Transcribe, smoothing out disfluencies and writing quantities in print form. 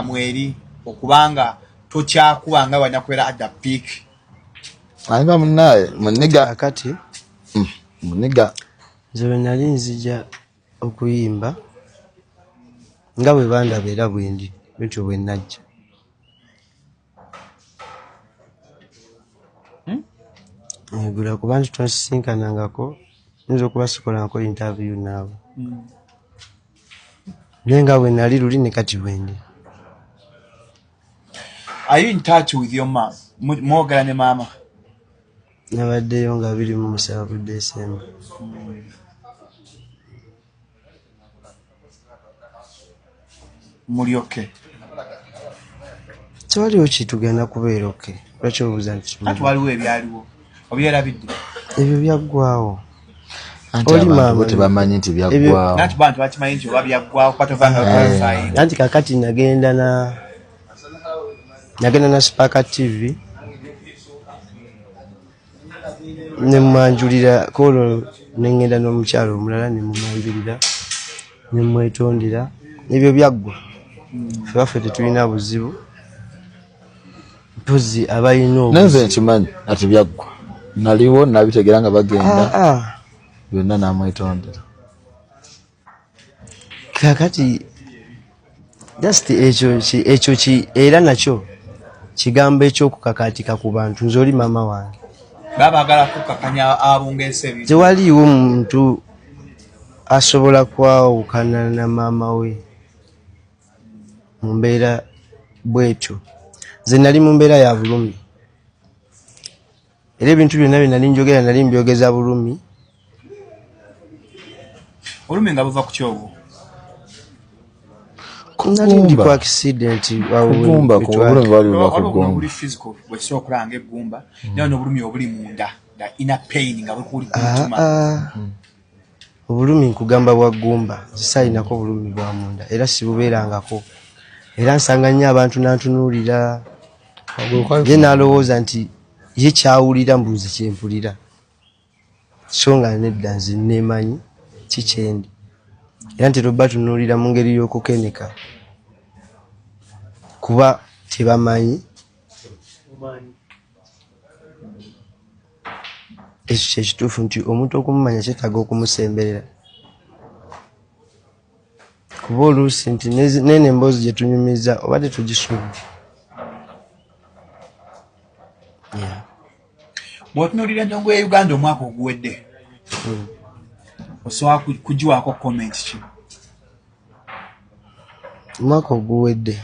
mweri okubanga tokyakubanga wanyakwera at the peak. Anga munaye muniga akati muniga nze nali nzija okuyimba nga bwe bandaba era bwendi bityo bwe najja. Negula kuba nti twasisinkanangako nzo kuba sikolako interview naabo. Naye nga bwe nali luli ne kati bwendi. Are you in touch with your mom? Mwogera ne mama? Nabaddeyo nga 27 December. Muli okay? Tewaliwo kitugenda kubeera okay. Lwaki obuuza nti ati waliwo ebyaliwo obyerabidde? Ebyo byaggwawo. oli mama tebamanyi nti byaggwawo. Nati bantu bakimanyi nti oba byaggwawo patovanga kwafaayi. Anti kakati nagenda na Spark TV ne mmanjulira kolo nengenda n'omukyalo omulala ne mmanjulira ne mwetondera ebyo byaggwa. Ffe tetulina buzibu mpozi abayina obuzibu. Nenze nkimanyi ati byaggwa naliwo nabitegera nga bagenda byonna namwetondera. Kakati just ekyo era nakyo kigambo ekyokukakatika ku bantu. Nze oli mama wange babagala kukakanya abungeese ebintu. Tewaliwo muntu asobola kwawukana na mama we mu mbeera bwetyo. Nze nali mu mbeera ya bulumi era ebintu byonna bye nali njogera nali mbyogeza bulumi. Olumi nga buva ku kyobo? Nali ndi ku accident kugumba ku bulumi bali buva ku ggomba. Obuli physical bwekisobola okulanga eggumba naye n'obulumi obuli munda the inner pain nga buli kumutuma. Obulumi nkugamba bwa ggumba zisayinako obulumi bwa munda era sibubeerangako. Era nsanga nnyo abantu nantunuulira ye nalowooza nti ye kyawulira mbuzi kyempulira so nga nedda nze neemanyi kikyendi era ntera obba tunuulira mu ngeri y'okukeneka kuba tebamanyi ekyo kyekituufu nti omuntu okumumanya kyetaaga okumusemberera kuba oluusi nti nene emboozi gye tunyumiza oba tetugisuubira. Bw'otunuulira entongo ya Uganda omwaka oguwedde osobola kugiwaako comment ki? Omwaka oguwedde